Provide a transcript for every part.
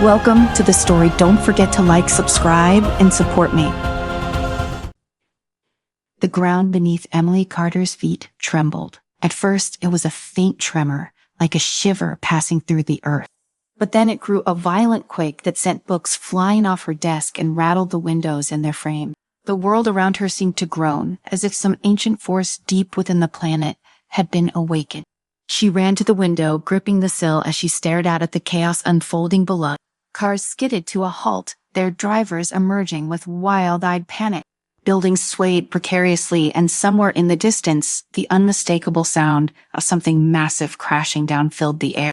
Welcome to the story. Don't forget to like, subscribe, and support me. The ground beneath Emily Carter's feet trembled. At first, it was a faint tremor, like a shiver passing through the earth. But then it grew a violent quake that sent books flying off her desk and rattled the windows in their frame. The world around her seemed to groan, as if some ancient force deep within the planet had been awakened. She ran to the window, gripping the sill as she stared out at the chaos unfolding below. Cars skidded to a halt, their drivers emerging with wild-eyed panic. Buildings swayed precariously, and somewhere in the distance, the unmistakable sound of something massive crashing down filled the air.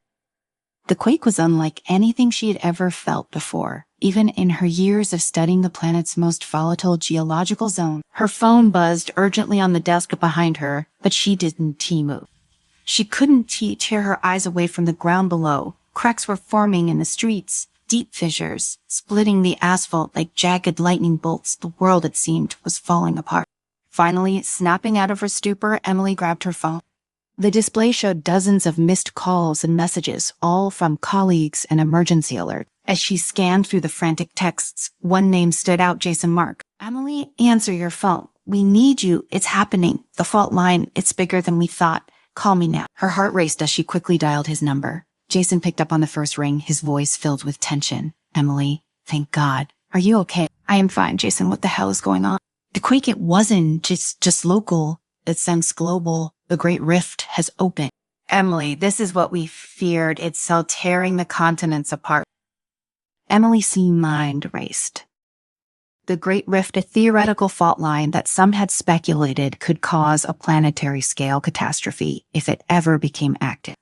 The quake was unlike anything she had ever felt before, even in her years of studying the planet's most volatile geological zone. Her phone buzzed urgently on the desk behind her, but she didn't move. She couldn't tear her eyes away from the ground below. Cracks were forming in the streets, deep fissures, splitting the asphalt like jagged lightning bolts. The world, it seemed, was falling apart. Finally, snapping out of her stupor, Emily grabbed her phone. The display showed dozens of missed calls and messages, all from colleagues and emergency alert. As she scanned through the frantic texts, one name stood out: Jason Mark. "Emily, answer your phone. We need you. It's happening. The fault line, it's bigger than we thought. Call me now." Her heart raced as she quickly dialed his number. Jason picked up on the first ring, his voice filled with tension. "Emily, thank God. Are you okay?" "I am fine, Jason. What the hell is going on?" "The quake, it wasn't just local. It sounds global. The Great Rift has opened." "Emily, this is what we feared. It's so tearing the continents apart." Emily's mind raced. The Great Rift, a theoretical fault line that some had speculated could cause a planetary-scale catastrophe if it ever became active.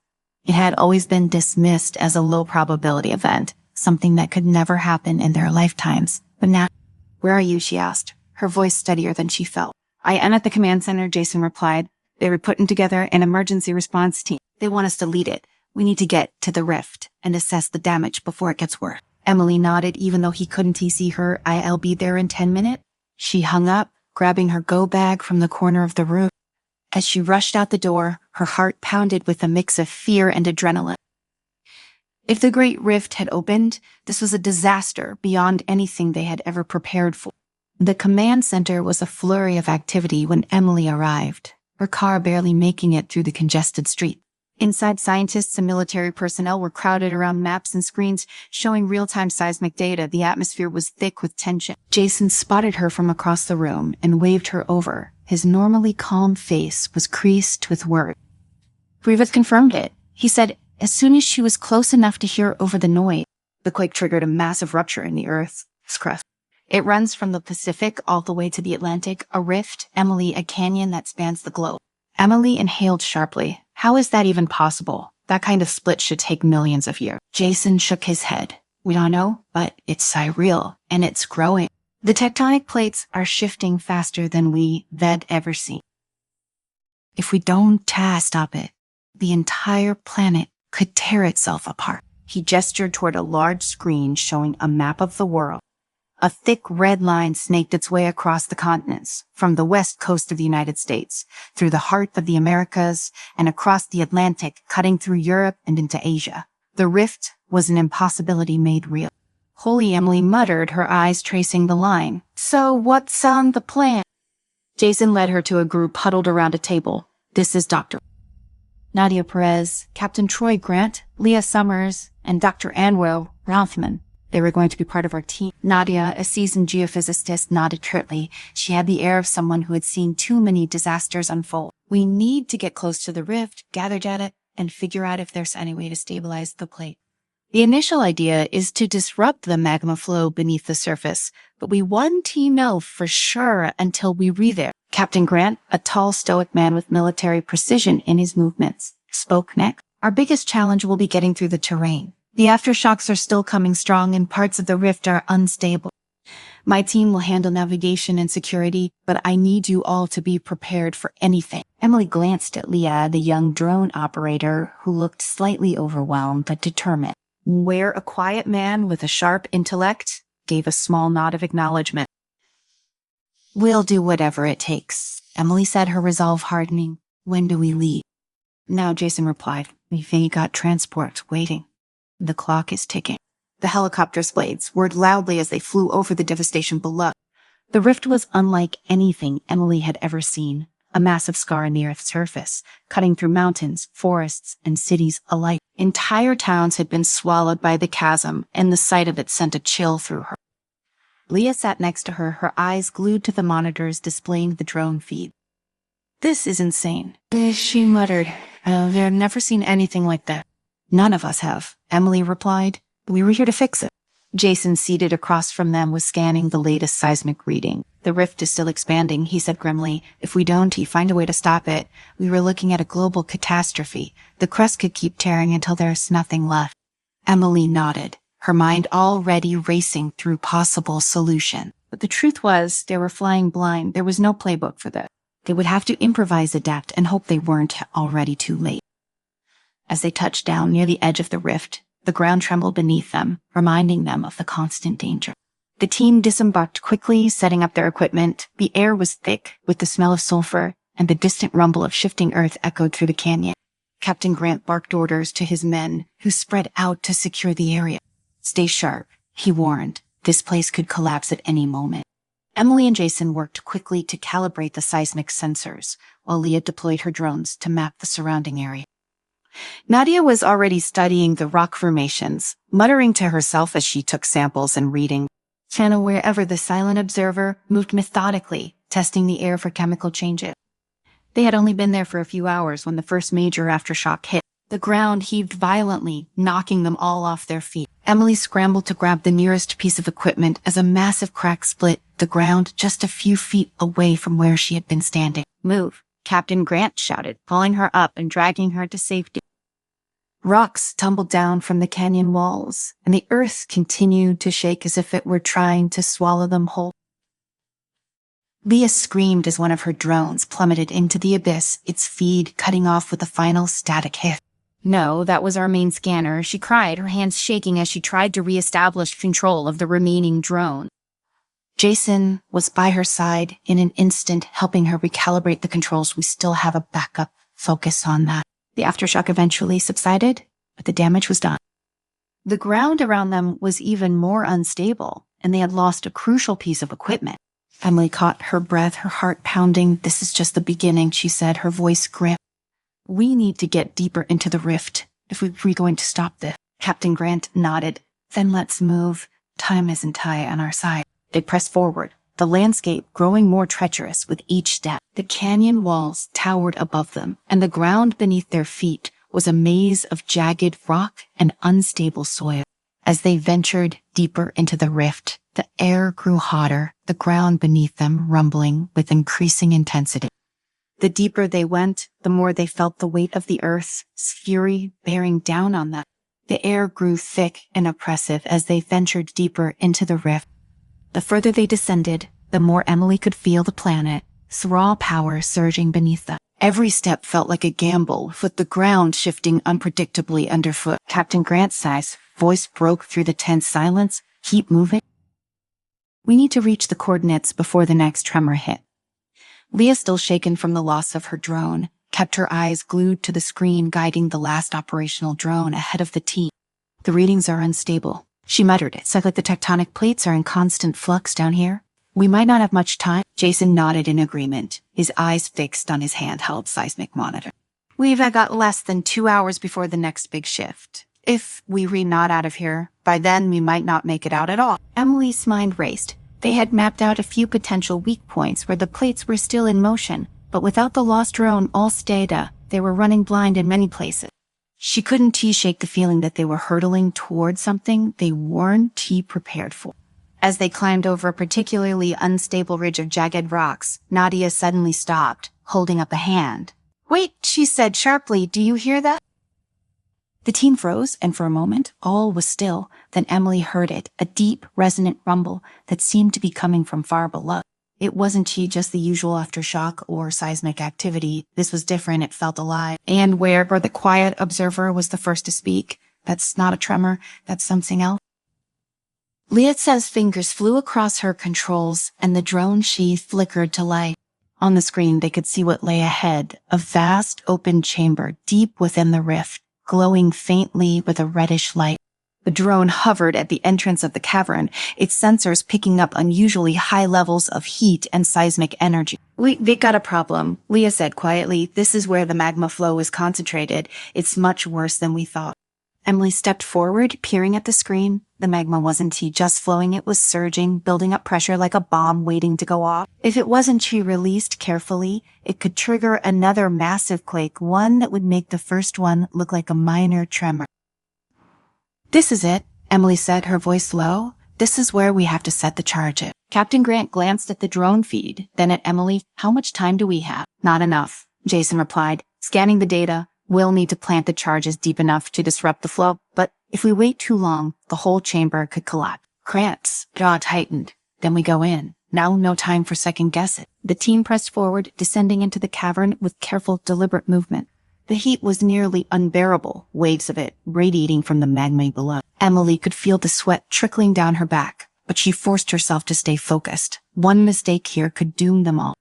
It had always been dismissed as a low-probability event, something that could never happen in their lifetimes. But now— "Where are you?" she asked, her voice steadier than she felt. "I am at the command center," Jason replied. "They were putting together an emergency response team. They want us to lead it. We need to get to the rift and assess the damage before it gets worse." Emily nodded, even though he couldn't see her. "I'll be there in 10 minutes. She hung up, grabbing her go bag from the corner of the room. As she rushed out the door, her heart pounded with a mix of fear and adrenaline. If the Great Rift had opened, this was a disaster beyond anything they had ever prepared for. The command center was a flurry of activity when Emily arrived, her car barely making it through the congested street. Inside, scientists and military personnel were crowded around maps and screens showing real-time seismic data. The atmosphere was thick with tension. Jason spotted her from across the room and waved her over. His normally calm face was creased with worry. "Rivas confirmed it," he said as soon as she was close enough to hear over the noise. "The quake triggered a massive rupture in the Earth's crust. It runs from the Pacific all the way to the Atlantic, a rift, Emily, a canyon that spans the globe." Emily inhaled sharply. "How is that even possible? That kind of split should take millions of years." Jason shook his head. "We don't know, but it's surreal, and it's growing. The tectonic plates are shifting faster than we've ever seen. If we don't stop it, the entire planet could tear itself apart." He gestured toward a large screen showing a map of the world. A thick red line snaked its way across the continents, from the west coast of the United States, through the heart of the Americas, and across the Atlantic, cutting through Europe and into Asia. The rift was an impossibility made real. "Holy," Emily muttered, her eyes tracing the line. "So what's on the plan?" Jason led her to a group huddled around a table. "This is Dr. Nadia Perez, Captain Troy Grant, Leah Summers, and Dr. Anwell Rothman. They were going to be part of our team." Nadia, a seasoned geophysicist, nodded curtly. She had the air of someone who had seen too many disasters unfold. "We need to get close to the rift, gather data, and figure out if there's any way to stabilize the plate. The initial idea is to disrupt the magma flow beneath the surface, but we won't know for sure until we reach there." Captain Grant, a tall, stoic man with military precision in his movements, spoke next. "Our biggest challenge will be getting through the terrain. The aftershocks are still coming strong and parts of the rift are unstable. My team will handle navigation and security, but I need you all to be prepared for anything." Emily glanced at Leah, the young drone operator, who looked slightly overwhelmed but determined. Where a quiet man with a sharp intellect gave a small nod of acknowledgement. "We'll do whatever it takes," Emily said, her resolve hardening. "When do we leave?" "Now," Jason replied. "We've got transport waiting. The clock is ticking." The helicopter's blades whirred loudly as they flew over the devastation below. The rift was unlike anything Emily had ever seen, a massive scar in the Earth's surface, cutting through mountains, forests, and cities alike. Entire towns had been swallowed by the chasm, and the sight of it sent a chill through her. Leah sat next to her, her eyes glued to the monitors displaying the drone feed. "This is insane," she muttered. "I've never seen anything like that." "None of us have," Emily replied. "We were here to fix it." Jason, seated across from them, was scanning the latest seismic reading. "The rift is still expanding," he said grimly. "If we don't find a way to stop it, we were looking at a global catastrophe. The crust could keep tearing until there's nothing left." Emily nodded, her mind already racing through possible solution. But the truth was, they were flying blind. There was no playbook for that. They would have to improvise, adapt, and hope they weren't already too late. As they touched down near the edge of the rift, the ground trembled beneath them, reminding them of the constant danger. The team disembarked quickly, setting up their equipment. The air was thick with the smell of sulfur, and the distant rumble of shifting earth echoed through the canyon. Captain Grant barked orders to his men, who spread out to secure the area. "Stay sharp," he warned. "This place could collapse at any moment." Emily and Jason worked quickly to calibrate the seismic sensors, while Leah deployed her drones to map the surrounding area. Nadia was already studying the rock formations, muttering to herself as she took samples and reading. Channel wherever the silent observer moved methodically, testing the air for chemical changes. They had only been there for a few hours when the first major aftershock hit. The ground heaved violently, knocking them all off their feet. Emily scrambled to grab the nearest piece of equipment as a massive crack split the ground just a few feet away from where she had been standing. "Move," Captain Grant shouted, pulling her up and dragging her to safety. Rocks tumbled down from the canyon walls, and the earth continued to shake as if it were trying to swallow them whole. Leah screamed as one of her drones plummeted into the abyss, its feed cutting off with a final static hit. "No, that was our main scanner," she cried, her hands shaking as she tried to re-establish control of the remaining drone. Jason was by her side in an instant, helping her recalibrate the controls. "We still have a backup. Focus on that." The aftershock eventually subsided, but the damage was done. The ground around them was even more unstable, and they had lost a crucial piece of equipment. Emily caught her breath, her heart pounding. "This is just the beginning," she said, her voice grim. "We need to get deeper into the rift if we're going to stop this." Captain Grant nodded. "Then let's move. Time isn't on our side." They pressed forward, the landscape growing more treacherous with each step. The canyon walls towered above them, and the ground beneath their feet was a maze of jagged rock and unstable soil. As they ventured deeper into the rift, the air grew hotter, the ground beneath them rumbling with increasing intensity. The deeper they went, the more they felt the weight of the earth's fury bearing down on them. The air grew thick and oppressive as they ventured deeper into the rift. The further they descended, the more Emily could feel the planet, raw power surging beneath them. Every step felt like a gamble, with the ground shifting unpredictably underfoot. Captain Grant's voice broke through the tense silence. "Keep moving. We need to reach the coordinates before the next tremor hit." Leah, still shaken from the loss of her drone, kept her eyes glued to the screen guiding the last operational drone ahead of the team. "The readings are unstable," she muttered. "It's like the tectonic plates are in constant flux down here. We might not have much time." Jason nodded in agreement, his eyes fixed on his handheld seismic monitor. "We've got less than 2 hours before the next big shift. If we re-nod out of here, by then we might not make it out at all." Emily's mind raced. They had mapped out a few potential weak points where the plates were still in motion, but without the lost drone all data, they were running blind in many places. She couldn't shake the feeling that they were hurtling towards something they weren't prepared for. As they climbed over a particularly unstable ridge of jagged rocks, Nadia suddenly stopped, holding up a hand. "Wait," she said sharply, "do you hear that?" The team froze, and for a moment, all was still. Then Emily heard it, a deep, resonant rumble that seemed to be coming from far below. It wasn't just the usual aftershock or seismic activity. This was different. It felt alive. And where the quiet observer was the first to speak. "That's not a tremor. That's something else." Leah's fingers flew across her controls, and the drone sheath flickered to life. On the screen, they could see what lay ahead, a vast open chamber deep within the rift, glowing faintly with a reddish light. The drone hovered at the entrance of the cavern, its sensors picking up unusually high levels of heat and seismic energy. "We got a problem," Leah said quietly. "This is where the magma flow is concentrated. It's much worse than we thought." Emily stepped forward, peering at the screen. The magma wasn't just flowing, it was surging, building up pressure like a bomb waiting to go off. If it wasn't released carefully, it could trigger another massive quake, one that would make the first one look like a minor tremor. "This is it," Emily said, her voice low. "This is where we have to set the charge." Captain Grant glanced at the drone feed, then at Emily. "How much time do we have?" "Not enough," Jason replied, scanning the data. "We'll need to plant the charges deep enough to disrupt the flow, but if we wait too long, the whole chamber could collapse." Grant's jaw tightened. "Then we go in. Now no time for second guessing." The team pressed forward, descending into the cavern with careful, deliberate movement. The heat was nearly unbearable, waves of it radiating from the magma below. Emily could feel the sweat trickling down her back, but she forced herself to stay focused. One mistake here could doom them all.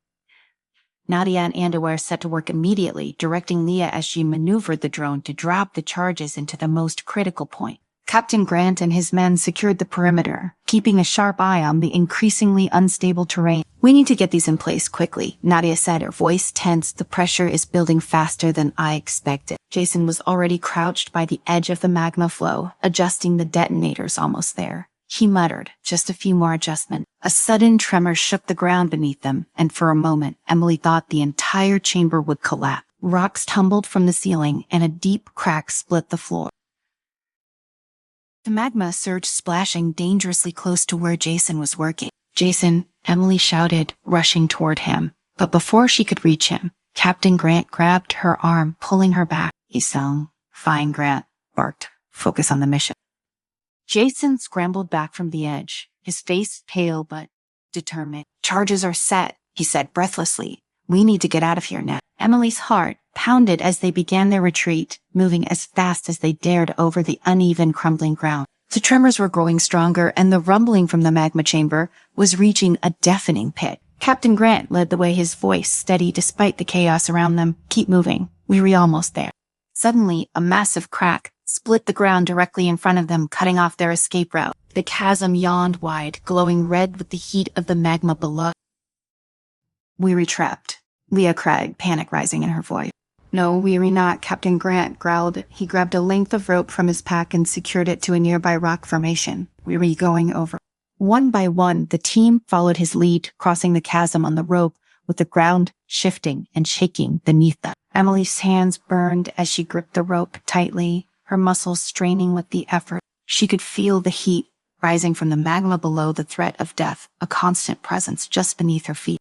Nadia and Andaware set to work immediately, directing Leah as she maneuvered the drone to drop the charges into the most critical point. Captain Grant and his men secured the perimeter, keeping a sharp eye on the increasingly unstable terrain. "We need to get these in place quickly," Nadia said, her voice tense. "The pressure is building faster than I expected." Jason was already crouched by the edge of the magma flow, adjusting the detonators almost there. He muttered, "Just a few more adjustments." A sudden tremor shook the ground beneath them, and for a moment, Emily thought the entire chamber would collapse. Rocks tumbled from the ceiling, and a deep crack split the floor. The magma surged, splashing dangerously close to where Jason was working. "Jason," Emily shouted, rushing toward him. But before she could reach him, Captain Grant grabbed her arm, pulling her back. He sung. "Fine, Grant," barked. "Focus on the mission." Jason scrambled back from the edge, his face pale but determined. "Charges are set," he said breathlessly. "We need to get out of here now." Emily's heart pounded as they began their retreat, moving as fast as they dared over the uneven, crumbling ground. The tremors were growing stronger, and the rumbling from the magma chamber was reaching a deafening pitch. Captain Grant led the way, his voice steady despite the chaos around them. "Keep moving. We're almost there." Suddenly, a massive crack split the ground directly in front of them, cutting off their escape route. The chasm yawned wide, glowing red with the heat of the magma below. "We're trapped," Leah cried, panic rising in her voice. "No, we're not," Captain Grant growled. He grabbed a length of rope from his pack and secured it to a nearby rock formation. "We're going over." One by one, the team followed his lead, crossing the chasm on the rope, with the ground shifting and shaking beneath them. Emily's hands burned as she gripped the rope tightly, her muscles straining with the effort. She could feel the heat rising from the magma below, the threat of death, a constant presence just beneath her feet.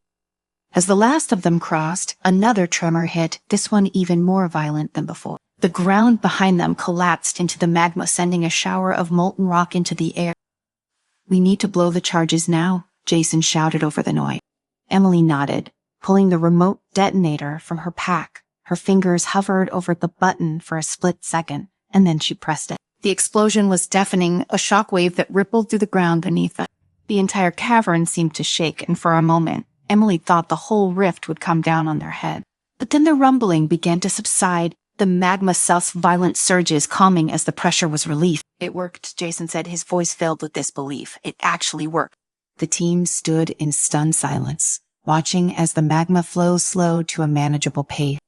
As the last of them crossed, another tremor hit, this one even more violent than before. The ground behind them collapsed into the magma, sending a shower of molten rock into the air. "We need to blow the charges now," Jason shouted over the noise. Emily nodded, pulling the remote detonator from her pack. Her fingers hovered over the button for a split second, and then she pressed it. The explosion was deafening, a shockwave that rippled through the ground beneath them. The entire cavern seemed to shake, and for a moment, Emily thought the whole rift would come down on their head. But then the rumbling began to subside, the magma self-violent surges calming as the pressure was released. "It worked," Jason said, his voice filled with disbelief. "It actually worked." The team stood in stunned silence, watching as the magma flow slowed to a manageable pace.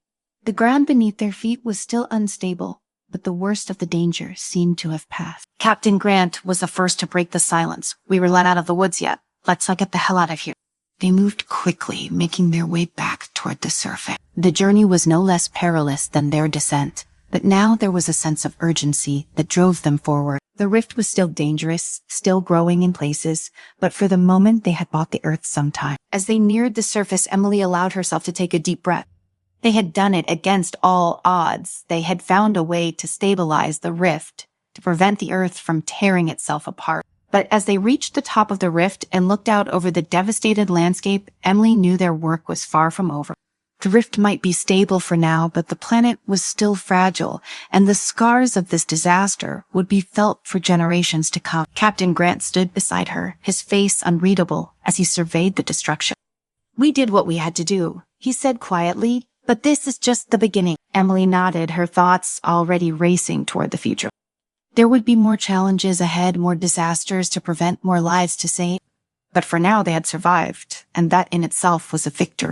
The ground beneath their feet was still unstable, but the worst of the danger seemed to have passed. Captain Grant was the first to break the silence. "We were let out of the woods yet. Let's get the hell out of here." They moved quickly, making their way back toward the surface. The journey was no less perilous than their descent, but now there was a sense of urgency that drove them forward. The rift was still dangerous, still growing in places, but for the moment they had bought the earth some time. As they neared the surface, Emily allowed herself to take a deep breath. They had done it against all odds. They had found a way to stabilize the rift, to prevent the earth from tearing itself apart. But as they reached the top of the rift and looked out over the devastated landscape, Emily knew their work was far from over. The rift might be stable for now, but the planet was still fragile, and the scars of this disaster would be felt for generations to come. Captain Grant stood beside her, his face unreadable as he surveyed the destruction. "We did what we had to do," he said quietly, "but this is just the beginning." Emily nodded, her thoughts already racing toward the future. There would be more challenges ahead, more disasters to prevent, more lives to save. But for now they had survived, and that in itself was a victory.